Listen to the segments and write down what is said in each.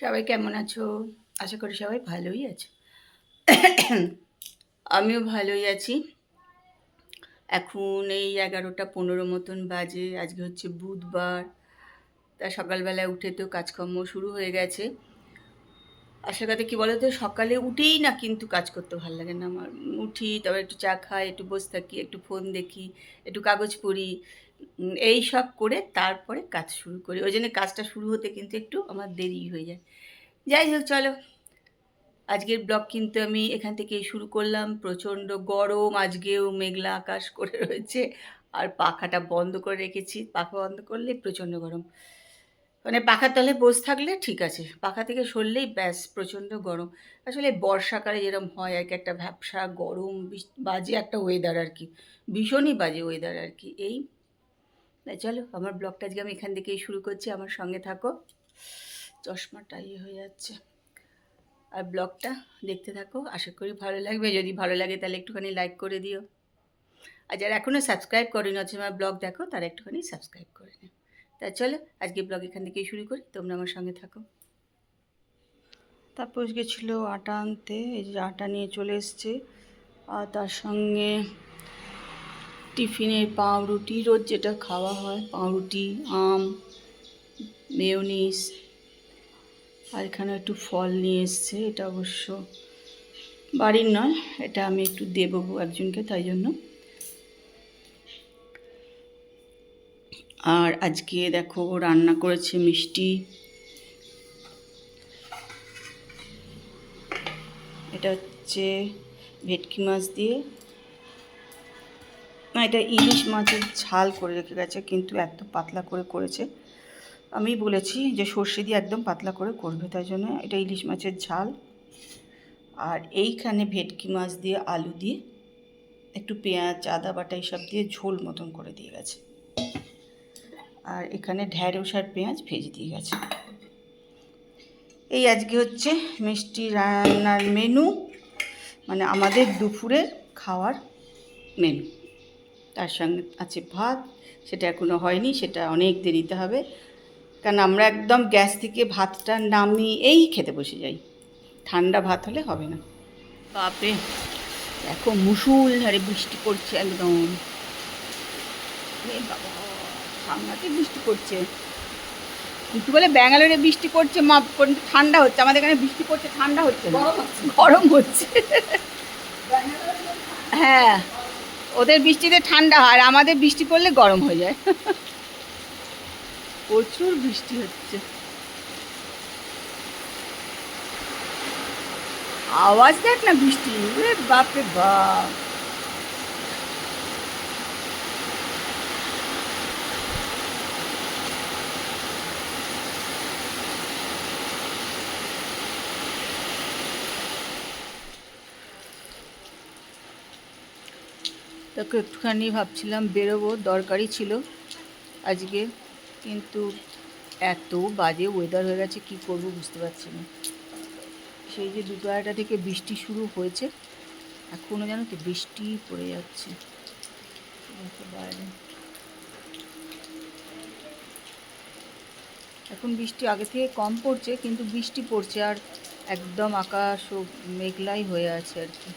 সবাই কেমন আছো? আশা করি সবাই ভালোই আছো। আমিও ভালোই আছি। এখন এই 11:15 মতন বাজে। আজকে হচ্ছে বুধবার। তা সকালবেলায় উঠে তো কাজকর্ম শুরু হয়ে গেছে। আসল কথা কী বলো তো, সকালে উঠেই না কিন্তু কাজ করতে ভালো লাগে না আমার। উঠি, তবে একটু চা খাই, একটু বসে থাকি, একটু ফোন দেখি, একটু কাগজ পড়ি, এই সব করে তারপরে কাজ শুরু করি। ওই জন্য কাজটা শুরু হতে কিন্তু একটু আমার দেরি হয়ে যায়। যাই হোক, চলো, আজকের ব্লগ কিন্তু আমি এখান থেকেই শুরু করলাম। প্রচণ্ড গরম, আজকেও মেঘলা আকাশ করে রয়েছে। আর পাখাটা বন্ধ করে রেখেছি। পাখা বন্ধ করলে প্রচণ্ড গরম। মানে পাখার তলে বসে থাকলে ঠিক আছে, পাখা থেকে সরলেই ব্যাস প্রচণ্ড গরম। আসলে বর্ষাকালে যেরকম হয় আর কি, একটা ভ্যাপসা গরম বাজে একটা ওয়েদার আর কি, ভীষণই বাজে ওয়েদার আর কি। এই চলো, আমার ব্লগটা আজকে আমি এখান থেকেই শুরু করছি। আমার সঙ্গে থাকো। চশমাটা হয়ে যাচ্ছে। আর ব্লগটা দেখতে থাকো, আশা করি ভালো লাগবে। যদি ভালো লাগে তাহলে একটুখানি লাইক করে দিও। আর যারা এখনও সাবস্ক্রাইব করেনি হচ্ছে আমার ব্লগ দেখো, তারা একটুখানি সাবস্ক্রাইব করে নিও। তা চলো, আজকে ব্লগ এখান থেকেই শুরু করি, তোমরা আমার সঙ্গে থাকো। তারপর গেছিলো আটা আনতে, এই যে আটা নিয়ে চলে এসছে। আর তার সঙ্গে টিফিনের পাউরুটি, রোজ যেটা খাওয়া হয়, পাউরুটি, আম, মেয়োনিজ। আর এখানে একটু ফল নিয়ে এসছে। এটা অবশ্য বাড়ির নয়, এটা আমি একটু দেবো একজনকে, তাই জন্য। আর আজকে দেখো রান্না করেছে মিষ্টি। এটা হচ্ছে ভেটকি মাছ দিয়ে, না এটা ইলিশ মাছের ঝাল করে রেখে গেছে, কিন্তু এত পাতলা করে করেছে। আমি বলেছি যে সর্ষে দিয়ে একদম পাতলা করে করবে, তাই জন্য এটা ইলিশ মাছের ঝাল। আর এইখানে ভেটকি মাছ দিয়ে আলু দিয়ে একটু পেঁয়াজ, আদা বাটা এইসব দিয়ে ঝোল মতন করে দিয়ে গেছে। আর এখানে ঢ্যাঁড়স আর পেঁয়াজ ভেজে দিয়ে গেছে। এই আজকে হচ্ছে মিষ্টি রান্নার মেনু, মানে আমাদের দুপুরের খাওয়ার মেনু। তার সঙ্গে আছে ভাত, সেটা এখনও হয়নি, সেটা অনেক দেরিতে হবে। কারণ আমরা একদম গ্যাস থেকে ভাতটা নামিয়েই খেতে বসে যাই, ঠান্ডা ভাত হলে হবে না। বাপরে, দেখো মুষলধারে বৃষ্টি পড়ছে একদম। বাবা, সাংঘাতিক বৃষ্টি পড়ছে। কিন্তু বলে ব্যাঙ্গালোরে বৃষ্টি পড়ছে ঠান্ডা হচ্ছে, আমাদের এখানে বৃষ্টি পড়ছে ঠান্ডা হচ্ছে, গরম হচ্ছে। হ্যাঁ, ওদের বৃষ্টিতে ঠান্ডা হয়, আর আমাদের বৃষ্টি পড়লে গরম হয়ে যায়। প্রচুর বৃষ্টি হচ্ছে। আওয়াজ দেখ না বৃষ্টি, বাপরে বাপ। তাকে একটুখানি ভাবছিলাম বেরোবো, দরকারই ছিল আজকে, কিন্তু এত বাজে ওয়েদার হয়ে গেছে, কি করব বুঝতে পারছি না। সেই যে 2টা থেকে বৃষ্টি শুরু হয়েছে, এখনও জানো তো বৃষ্টি পড়ে যাচ্ছে বাইরে। এখন বৃষ্টি আগে থেকে কম পড়ছে, কিন্তু বৃষ্টি পড়ছে, আর একদম আকাশ ও মেঘলাই হয়ে আছে আর কি।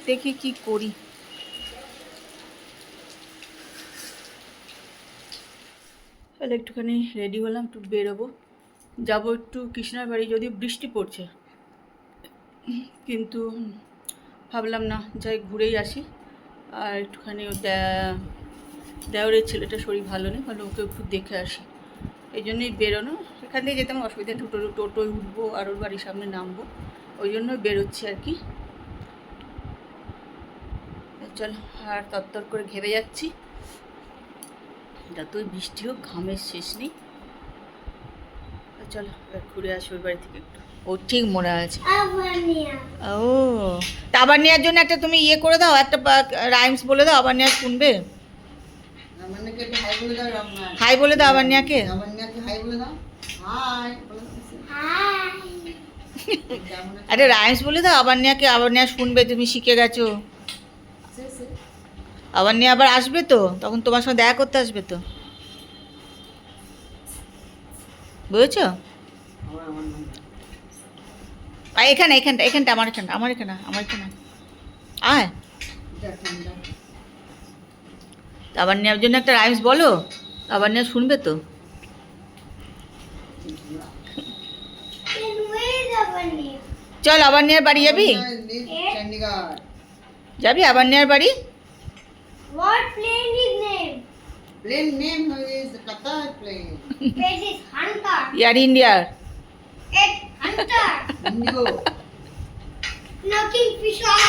দেখি কি করি। তাহলে একটুখানি রেডি হলাম, একটু বেরোবো, যাবো একটু কৃষ্ণার বাড়ি। যদি বৃষ্টি পড়ছে, কিন্তু ভাবলাম না, যাই ঘুরেই আসি। আর একটুখানি দেওরের ছেলেটা শরীর ভালো নেই, ভালো ওকে একটু দেখে আসি, এই জন্যই বেরোনো। এখান থেকে যেতে আমার অসুবিধা, টোটোয় উঠবো আর ওর বাড়ির সামনে নামবো, ওই জন্যই বেরোচ্ছি আর কি। চলো, আর তরতর করে ঘেমে যাচ্ছি, যতই বৃষ্টি হোক ঘামের শেষ নেই। চলো ঘুরে আসি ওর বাড়ি থেকে একটু। ও ঠিক মনে আছে। ও, তা আবার নেওয়ার জন্য একটা তুমি করে দাও, একটা রাইমস বলে দাও, আবার নেওয়া শুনবে। হাই বলে দাও আবার নেয়াকে। আরে রাইমস বলে দাও আবার নেয়াকে, আবার নেয়া শুনবে, তুমি শিখে গেছো। আবার নিয়ে আবার আসবে তো, তখন তোমার সঙ্গে দেখা করতে আসবে তো, বুঝেছ? এখানে এখানটা এখানটা আমার এখানে আয়। আবার নেওয়ার জন্য একটা রাইমস বলো, আবার নেওয়া শুনবে তো। চল আবার নেওয়ার বাড়ি যাবি, যাবি আবার নেওয়ার বাড়ি? What plane is name? Plane name is Qatar plane. It is Hunter. Air ইন্ডিয়ার। It's Hunter. Indigo. No Kingfisher.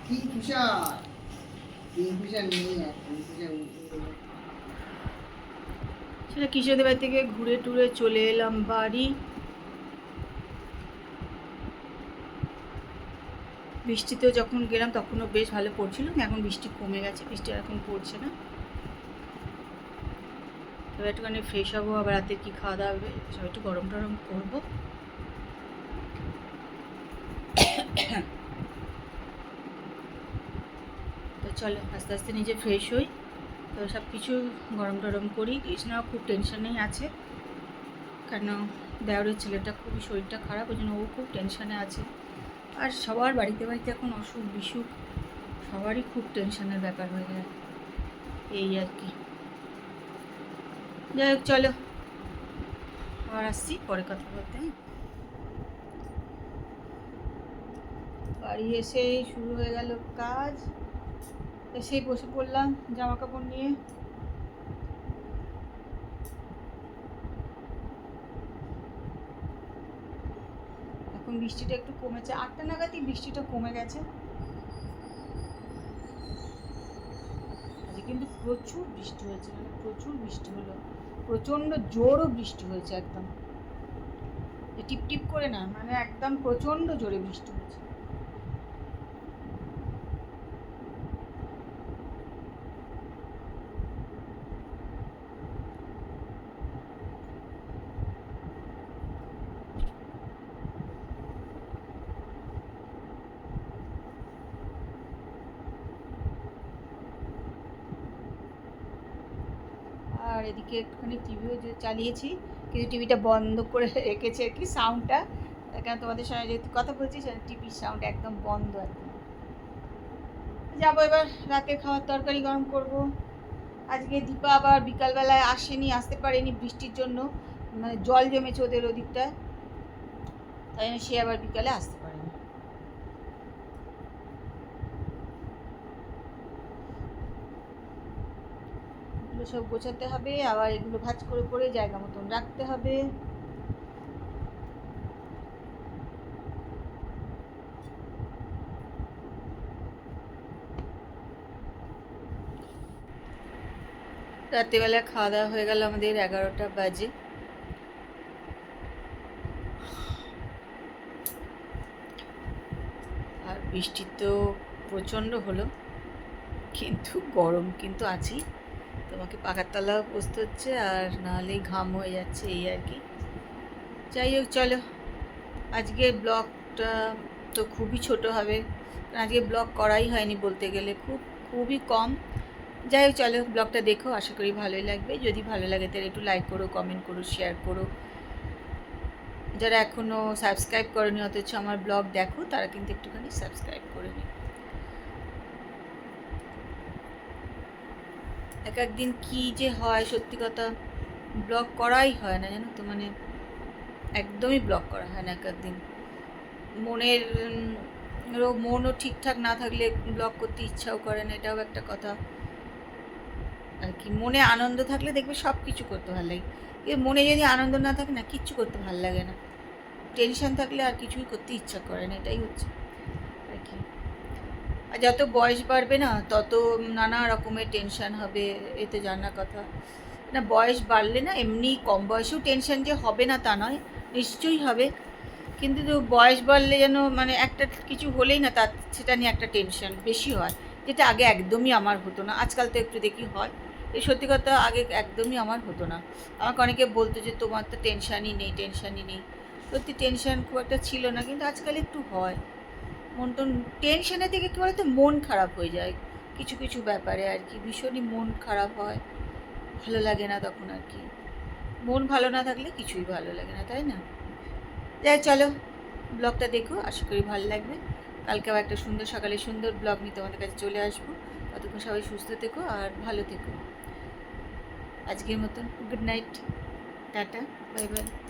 Kingfisher. Kingfisher नहीं है. Kingfisher. সেটা কিশোরদের বাড়ি থেকে ঘুরে টুরে চলে এলাম বাড়ি। বৃষ্টিতেও যখন গেলাম তখনও বেশ ভালো পড়ছিল, এখন বৃষ্টি কমে গেছে, বৃষ্টি এখন পড়ছে না। তবে একটুখানি ফ্রেশ হবো, আবার রাতে কি খাওয়া দাওয়া হবে সব একটু গরম টরম করবো। তো চলো আস্তে আস্তে নিজে ফ্রেশ হই, তো সব কিছু গরম টরম করি। কৃষ্ণাও খুব টেনশনেই আছে, কেন দেওরের ছেলেটা খুবই শরীরটা খারাপ, ওই জন্য ও খুব টেনশনে আছে। আর সবার বাড়িতে বাড়িতে এখন অসুখ বিসুখ, সবারই খুব টেনশনের ব্যাপার হয়ে যায়, এই আর কি। যাই হোক চলো আবার আসছি পরে কথা বলতে। বাড়ি এসেই শুরু হয়ে গেল কাজ, এসেই বসে পড়লাম জামা কাপড় নিয়ে। এখন বৃষ্টিটা একটু কমেছে, 8টা নাগাদই বৃষ্টিটা কমে গেছে। আজকে কিন্তু প্রচুর বৃষ্টি হয়েছে, মানে প্রচুর বৃষ্টি হলো, প্রচণ্ড জোরও বৃষ্টি হয়েছে, একদম টিপ টিপ করে না, মানে একদম প্রচণ্ড জোরে বৃষ্টি হয়েছে। আর এদিকে একটুখানি টিভিও যে চালিয়েছি, কিন্তু টিভিটা বন্ধ করে রেখেছে আর কি, সাউন্ডটা, কেন তোমাদের সঙ্গে যেহেতু কথা বলছি সেটা টিভির সাউন্ড একদম বন্ধ। একদম যাবো এবার রাতের খাওয়ার তরকারি গরম করব। আজকে দীপা আবার বিকালবেলায় আসেনি, আসতে পারেনি বৃষ্টির জন্য, মানে জল জমেছে ওদের ওদিকটায়, তাই জন্য সে আবার বিকালে আসতে পারেনি। এগুলো সব গোছাতে হবে, আবার এগুলো ভাঁজ করে করে জায়গা মতন রাখতে হবে। রাত্রিবেলা খাওয়া দাওয়া হয়ে গেল আমাদের 11টা বাজে। আর বৃষ্টি তো প্রচণ্ড হলো, কিন্তু গরম কিন্তু আছি, তোমাকে পাখার তলাও বসতে হচ্ছে, আর নাহলে ঘাম হয়ে যাচ্ছে, এই আর কি। যাই হোক চলো, আজকে ব্লগটা তো খুবই ছোট হবে, আজকে ব্লগ করাই হয়নি বলতে গেলে, খুবই কম। যাই হোক চলো ব্লগটা দেখো, আশা করি ভালোই লাগবে। যদি ভালো লাগে তাহলে একটু লাইক করো, কমেন্ট করো, শেয়ার করো। যারা এখনও সাবস্ক্রাইব করেনি অথচ আমার ব্লগ দেখো, তারা কিন্তু একটুখানি সাবস্ক্রাইব করে নিও। এক একদিন কী যে হয়, সত্যি কথা ব্লগ করাই হয় না জানো তো, মানে একদমই ব্লগ করা হয় না এক একদিন। মনও ঠিকঠাক না থাকলে ব্লগ করতে ইচ্ছাও করে না, এটাও একটা কথা আর কি। মনে আনন্দ থাকলে দেখবে সব কিছু করতে ভালো লাগে, কিন্তু মনে যদি আনন্দ না থাকে না, কিচ্ছু করতে ভালো লাগে না। টেনশন থাকলে আর কিছুই করতে ইচ্ছা করে না, এটাই হচ্ছে আর কি। আর যত বয়স বাড়বে না তত নানা রকমের টেনশন হবে, এ তো জানার কথা না। বয়স বাড়লে না, এমনি কম বয়সেও টেনশন যে হবে না তা নয়, নিশ্চয়ই হবে, কিন্তু তো বয়স বাড়লে যেন মানে একটা কিছু হলেই না তার সেটা নিয়ে একটা টেনশন বেশি হয়, যেটা আগে একদমই আমার হতো না। আজকাল তো একটু দেখি হয়, এই সত্যি কথা আগে একদমই আমার হতো না। আমাকে অনেকে বলতো যে তোমার তো টেনশানই নেই, সত্যি টেনশন খুব একটা ছিল না, কিন্তু আজকাল একটু হয়। টেনশনের থেকে কী বলতো, মন খারাপ হয়ে যায় কিছু কিছু ব্যাপারে আর কি, ভীষণই মন খারাপ হয়, ভালো লাগে না তখন আর কি। মন ভালো না থাকলে কিছুই ভালো লাগে না, তাই না? যাই চলো ব্লগটা দেখো, আশা করি ভালো লাগবে। কালকেও একটা সুন্দর সকালে সুন্দর ব্লগ নিয়ে তোমাদের কাছে চলে আসবো। ততক্ষণ সবাই সুস্থ থেকো আর ভালো থেকো। আজকের মতন good night, tata, bye bye.